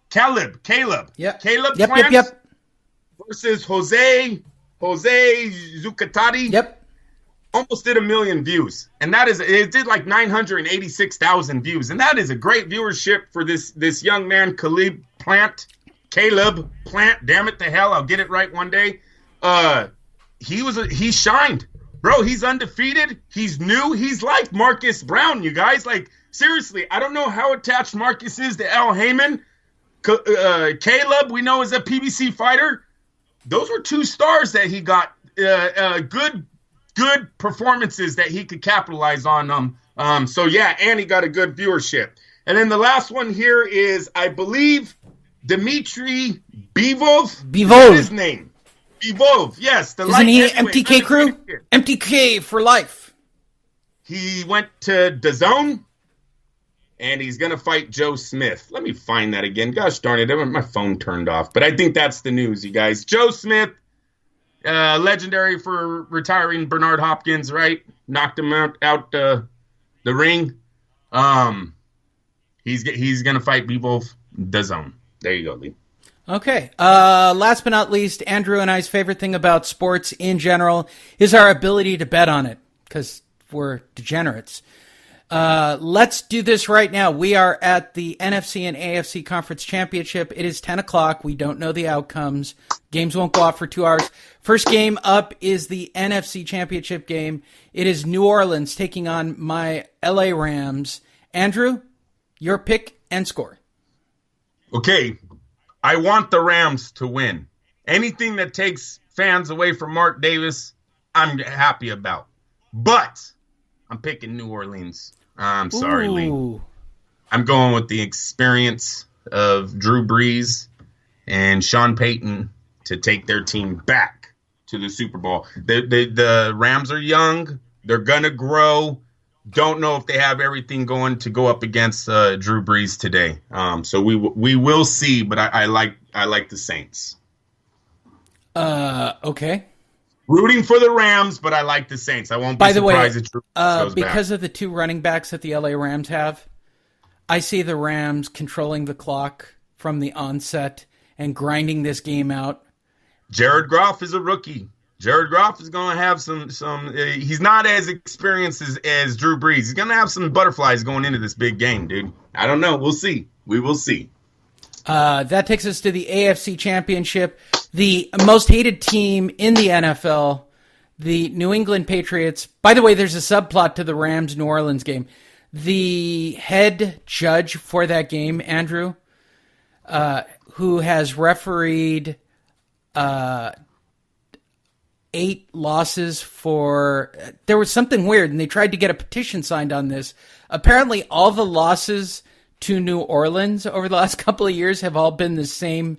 Caleb. Yep. Caleb Yep. Plant Yep. versus Jose Zucatati. Yep. Almost did 1 million views, and it did like 986,000 views, and that is a great viewership for this young man, Caleb Plant. Damn it to hell, I'll get it right one day. He shined, bro. He's undefeated. He's new. He's like Marcus Brown, you guys. Like seriously, I don't know how attached Marcus is to Al Heyman. Caleb, we know, is a PBC fighter. Those were 2 stars that he got. Good performances that he could capitalize on them. So yeah, and he got a good viewership. And then the last one here is, I believe, Dmitry Bivol. What's his name? Bivol, yes. Isn't he MTK crew? MTK for life. He went to DAZN, and he's going to fight Joe Smith. Let me find that again. Gosh darn it, my phone turned off. But I think that's the news, you guys. Joe Smith. Legendary for retiring Bernard Hopkins, right? Knocked him out the ring. He's gonna fight Bivol DAZN. There you go, Lee. Okay. Last but not least, Andrew and I's favorite thing about sports in general is our ability to bet on it, because we're degenerates. Let's do this right now. We are at the NFC and AFC Conference Championship. It is 10 o'clock. We don't know the outcomes. Games won't go off for 2 hours. First game up is the NFC Championship game. It is New Orleans taking on my LA Rams. Andrew, your pick and score. Okay. I want the Rams to win. Anything that takes fans away from Mark Davis, I'm happy about. But I'm picking New Orleans. I'm sorry, Lee. I'm going with the experience of Drew Brees and Sean Payton to take their team back to the Super Bowl. The Rams are young. They're going to grow. Don't know if they have everything going to go up against Drew Brees today. So we will see, but I like the Saints. Okay. Rooting for the Rams, but I like the Saints. I won't be surprised if Drew goes because back. of the 2 running backs that the LA Rams have, I see the Rams controlling the clock from the onset and grinding this game out. Jared Goff is a rookie. Jared Goff is going to have some he's not as experienced as Drew Brees. He's going to have some butterflies going into this big game, dude. I don't know. We'll see. We will see. That takes us to the AFC Championship. The most hated team in the NFL, the New England Patriots. By the way, there's a subplot to the Rams-New Orleans game. The head judge for that game, Andrew, who has refereed 8 losses for... There was something weird, and they tried to get a petition signed on this. Apparently, all the losses to New Orleans over the last couple of years have all been the same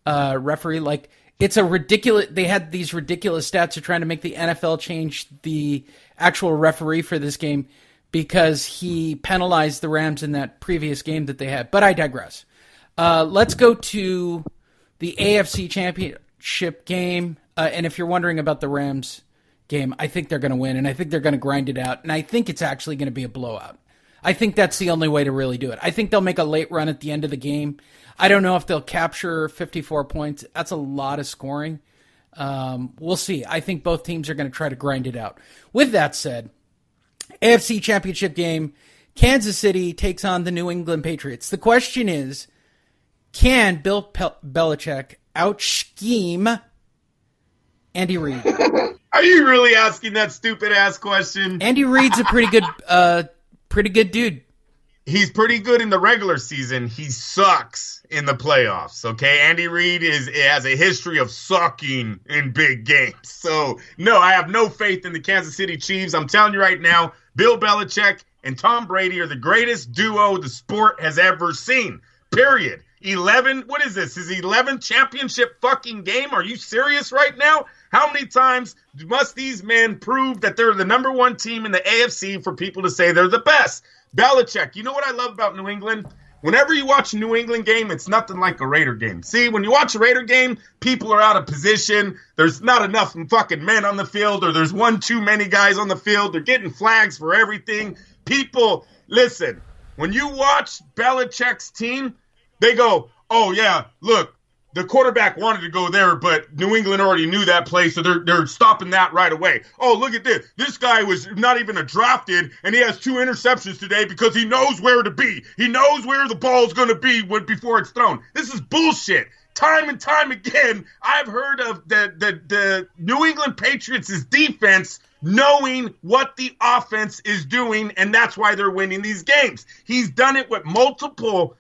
referee. Like, it's a ridiculous... They had these ridiculous stats of trying to make the NFL change the actual referee for this game because he penalized the Rams in that previous game that they had. But I digress. Let's go to the AFC Championship game. And if you're wondering about the Rams game, I think they're going to win, and I think they're going to grind it out, and I think it's actually going to be a blowout. I think that's the only way to really do it. I think they'll make a late run at the end of the game. I don't know if they'll capture 54 points. That's a lot of scoring. We'll see. I think both teams are going to try to grind it out. With that said, AFC Championship game, Kansas City takes on the New England Patriots. The question is, can Bill Belichick out-scheme Andy Reid? Are you really asking that stupid-ass question? Andy Reid's a pretty good dude. He's pretty good in the regular season. He sucks in the playoffs, okay? Andy Reid has a history of sucking in big games. So, no, I have no faith in the Kansas City Chiefs. I'm telling you right now, Bill Belichick and Tom Brady are the greatest duo the sport has ever seen, period. 11, what is this? His 11th championship fucking game? Are you serious right now? How many times must these men prove that they're the number one team in the AFC for people to say they're the best? Belichick, you know what I love about New England? Whenever you watch a New England game, it's nothing like a Raider game. See, when you watch a Raider game, people are out of position. There's not enough fucking men on the field, or there's one too many guys on the field. They're getting flags for everything. People, listen, when you watch Belichick's team, They go, oh, yeah, look, the quarterback wanted to go there, but New England already knew that play, so they're stopping that right away. Oh, look at this. This guy was not even a drafted, and he has 2 interceptions today because he knows where to be. He knows where the ball's going to be before it's thrown. This is bullshit. Time and time again, I've heard of the New England Patriots' defense knowing what the offense is doing, and that's why they're winning these games. He's done it with multiple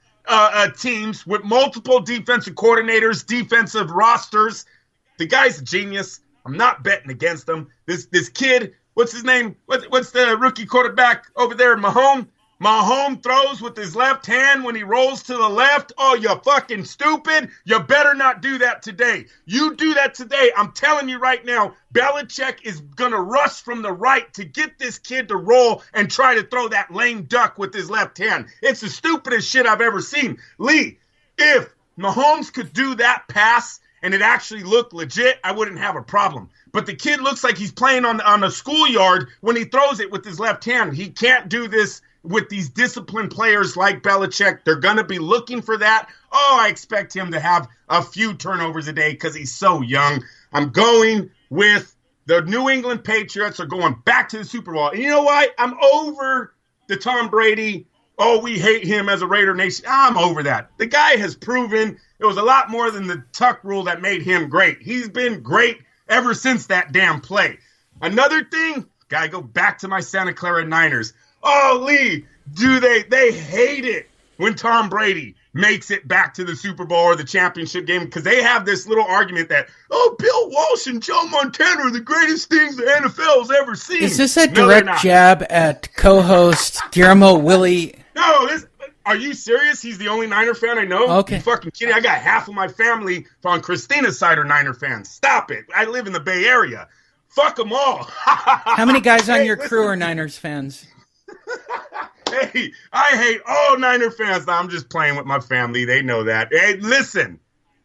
teams, with multiple defensive coordinators, defensive rosters. The guy's a genius. I'm not betting against him. This kid, what's his name? What's the rookie quarterback over there, Mahomes? Mahomes throws with his left hand when he rolls to the left. Oh, you fucking stupid. You better not do that today. You do that today, I'm telling you right now, Belichick is going to rush from the right to get this kid to roll and try to throw that lame duck with his left hand. It's the stupidest shit I've ever seen. Lee, if Mahomes could do that pass and it actually looked legit, I wouldn't have a problem. But the kid looks like he's playing on a schoolyard when he throws it with his left hand. He can't do this with these disciplined players like Belichick. They're going to be looking for that. Oh, I expect him to have a few turnovers a day because he's so young. I'm going with the New England Patriots are going back to the Super Bowl. And you know what? I'm over the Tom Brady. Oh, we hate him as a Raider Nation. I'm over that. The guy has proven it was a lot more than the Tuck rule that made him great. He's been great ever since that damn play. Another thing, gotta go back to my Santa Clara Niners. Oh, Lee, they hate it when Tom Brady makes it back to the Super Bowl or the championship game because they have this little argument that, oh, Bill Walsh and Joe Montana are the greatest things the NFL's ever seen. Is this a direct jab at co-host Guillermo Willie? No, are you serious? He's the only Niner fan I know? Okay. You fucking kidding? I got half of my family on Christina's side are Niner fans. Stop it. I live in the Bay Area. Fuck them all. How many guys on your crew are Niners fans? Hey, I hate all Niner fans. I'm just playing with my family. They know that. Hey, listen,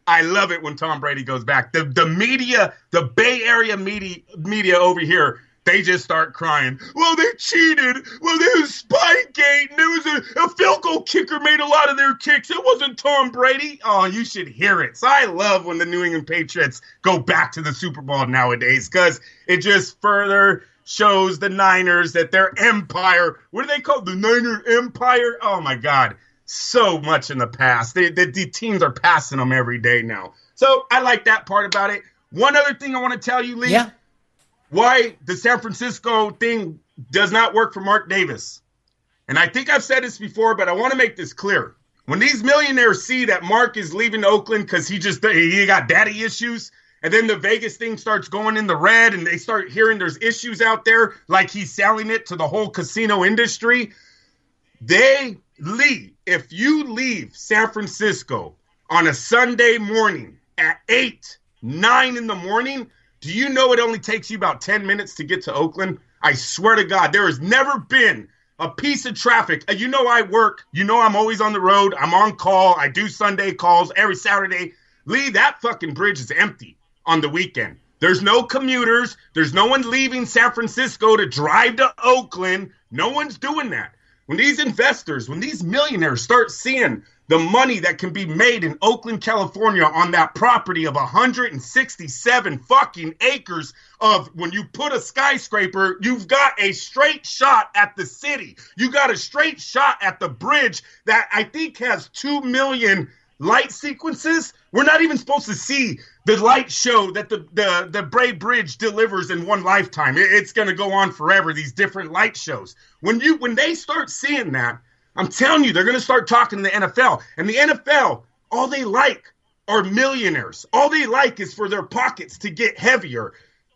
I love it when Tom Brady goes back. The media, the Bay Area media over here, they just start crying. Well, they cheated. Well, there was Spygate, and there was a field goal kicker made a lot of their kicks. It wasn't Tom Brady. Oh, you should hear it. So I love when the New England Patriots go back to the Super Bowl nowadays because it just further shows the Niners that their empire, what do they call it? The Niner Empire? Oh, my God. So much in the past. The teams are passing them every day now. So I like that part about it. One other thing I want to tell you, Lee. Yeah. Why the San Francisco thing does not work for Mark Davis. And I think I've said this before, but I want to make this clear. When these millionaires see that Mark is leaving Oakland because he got daddy issues, and then the Vegas thing starts going in the red and they start hearing there's issues out there, like he's selling it to the whole casino industry, if you leave San Francisco on a Sunday morning at 8, 9 in the morning, do you know it only takes you about 10 minutes to get to Oakland? I swear to God, there has never been a piece of traffic. You know I work. You know I'm always on the road. I'm on call. I do Sunday calls every Saturday. Lee, that fucking bridge is empty on the weekend. There's no commuters. There's no one leaving San Francisco to drive to Oakland. No one's doing that. When these investors, when these millionaires start seeing the money that can be made in Oakland, California on that property of 167 fucking acres of, when you put a skyscraper, you've got a straight shot at the city. You got a straight shot at the bridge that I think has 2 million light sequences. We're not even supposed to see the light show that the Bray Bridge delivers in one lifetime. It's going to go on forever, these different light shows. When they start seeing that, I'm telling you, they're going to start talking to the NFL. And the NFL, all they like are millionaires. All they like is for their pockets to get heavier.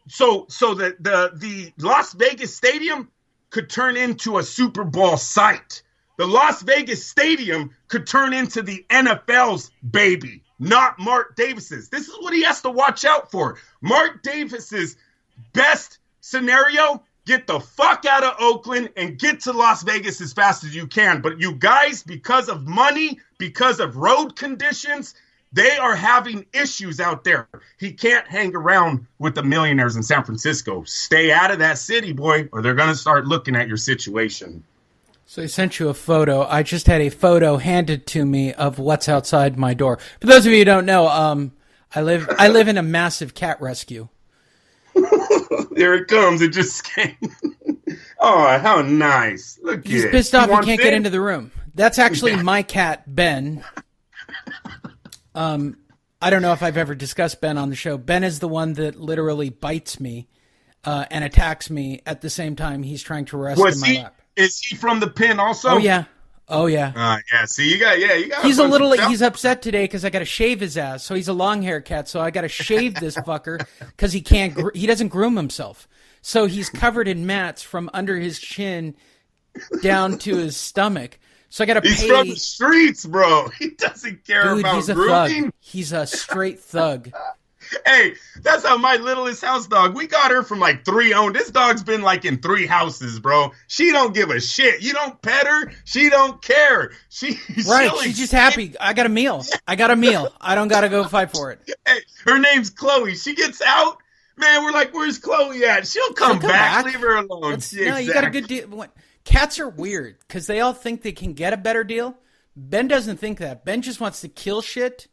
So that the Las Vegas Stadium could turn into a Super Bowl site. The Las Vegas Stadium could turn into the NFL's baby, not Mark Davis's. This is what he has to watch out for. Mark Davis's best scenario, get the fuck out of Oakland and get to Las Vegas as fast as you can. But you guys, because of money, because of road conditions, they are having issues out there. He can't hang around with the millionaires in San Francisco. Stay out of that city, boy, or they're going to start looking at your situation. So I sent you a photo. I just had a photo handed to me of what's outside my door. For those of you who don't know, I live in a massive cat rescue. There it comes. It just came. Oh, how nice. Look He's at it. pissed off he can't get into the room. That's actually my cat, Ben. I don't know if I've ever discussed Ben on the show. Ben is the one that literally bites me and attacks me at the same time he's trying to rest in my lap. Is he from the pen also? Oh yeah. Yeah. See, you got. He's upset today because I got to shave his ass. So he's a long hair cat. So I got to shave this fucker because he doesn't groom himself. So he's covered in mats from under his chin down to his stomach. So I got to pay. He's from the streets, bro. He doesn't care about he's a grooming. thug. He's a straight thug. Hey, that's how my littlest house dog. We got her from like 3 owned. This dog's been like in 3 houses, bro. She don't give a shit. You don't pet her. She don't care. She's just happy. I got a meal. I don't got to go fight for it. Hey, her name's Chloe. She gets out. Man, we're like, where's Chloe at? She'll come back. Leave her alone. No, you got a good deal. Cats are weird because they all think they can get a better deal. Ben doesn't think that. Ben just wants to kill shit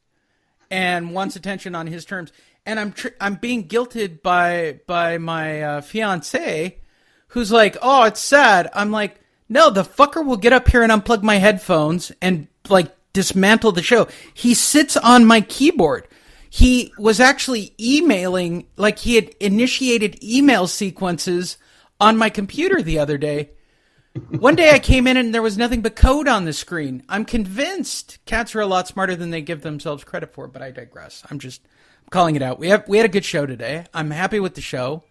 and wants attention on his terms. And I'm being guilted by my fiance, who's like, "Oh, it's sad." I'm like, "No, the fucker will get up here and unplug my headphones and like dismantle the show." He sits on my keyboard. He was actually emailing, like he had initiated email sequences on my computer the other day. One day I came in and there was nothing but code on the screen. I'm convinced cats are a lot smarter than they give themselves credit for, but I digress. I'm calling it out. We had a good show today. I'm happy with the show.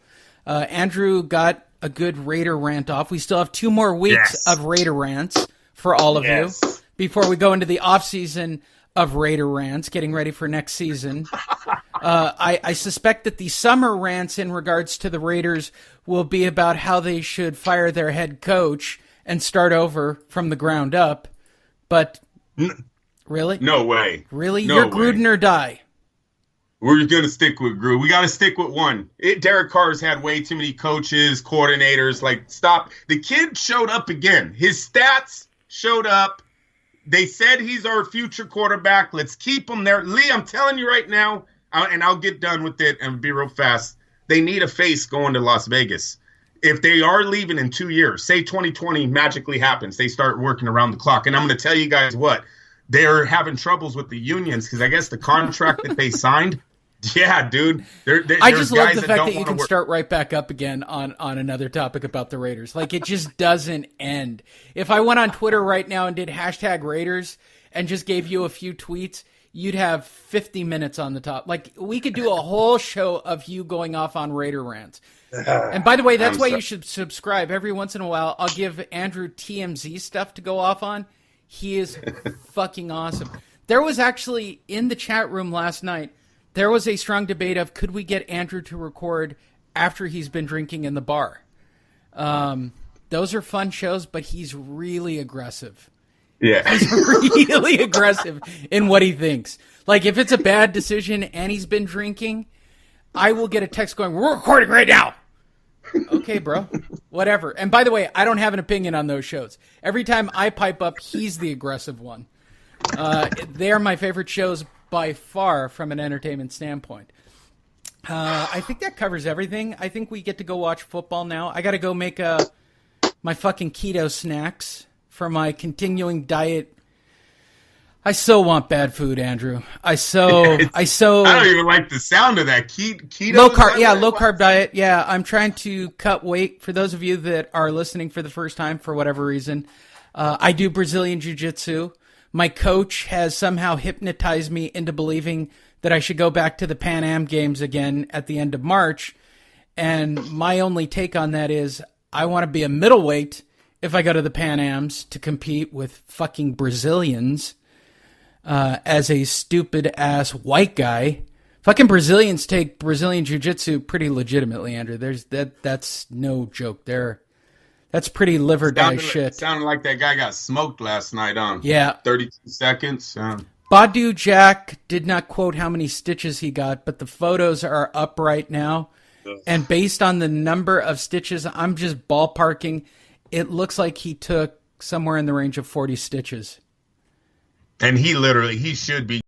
Andrew got a good Raider rant off. We still have 2 more weeks of Raider rants for all of you before we go into the off season of Raider rants, getting ready for next season. I suspect that the summer rants in regards to the Raiders will be about how they should fire their head coach and start over from the ground up. But really? No way. Really? You're Gruden or die. We're going to stick with Gruden. We got to stick with one. Derek Carr's had way too many coaches, coordinators. Like, stop. The kid showed up again. His stats showed up. They said he's our future quarterback. Let's keep him there. Lee, I'm telling you right now, and I'll get done with it and be real fast. They need a face going to Las Vegas. If they are leaving in 2 years, say 2020 magically happens, they start working around the clock. And I'm going to tell you guys what. They're having troubles with the unions because I guess the contract that they signed, yeah, dude. I just love the fact that you can start right back up again on another topic about the Raiders. Like, it just doesn't end. If I went on Twitter right now and did #Raiders and just gave you a few tweets, you'd have 50 minutes on the top. Like, we could do a whole show of you going off on Raider rants. And by the way, that's why you should subscribe. Every once in a while, I'll give Andrew TMZ stuff to go off on. He is fucking awesome. There was actually, in the chat room last night, there was a strong debate of could we get Andrew to record after he's been drinking in the bar. Those are fun shows, but he's really aggressive. Yeah. He's really aggressive in what he thinks. Like, if it's a bad decision and he's been drinking, I will get a text going, "We're recording right now." Okay, bro. Whatever. And by the way, I don't have an opinion on those shows. Every time I pipe up, he's the aggressive one. They are my favorite shows by far from an entertainment standpoint. I think that covers everything. I think we get to go watch football now. I got to go make my fucking keto snacks for my continuing diet. I so want bad food, Andrew. I don't even like the sound of that. Keto. Low carb, low carb diet. Yeah, I'm trying to cut weight. For those of you that are listening for the first time, for whatever reason, I do Brazilian Jiu-Jitsu. My coach has somehow hypnotized me into believing that I should go back to the Pan Am Games again at the end of March. And my only take on that is I want to be a middleweight if I go to the Pan Ams to compete with fucking Brazilians as a stupid-ass white guy. Fucking Brazilians take Brazilian Jiu-Jitsu pretty legitimately, Andrew. That's no joke there. That's pretty liver die shit. Sounded like that guy got smoked last night on. Yeah. 32 seconds. Badu Jack did not quote how many stitches he got, but the photos are up right now. Ugh. And based on the number of stitches, I'm just ballparking. It looks like he took somewhere in the range of 40 stitches. And he should be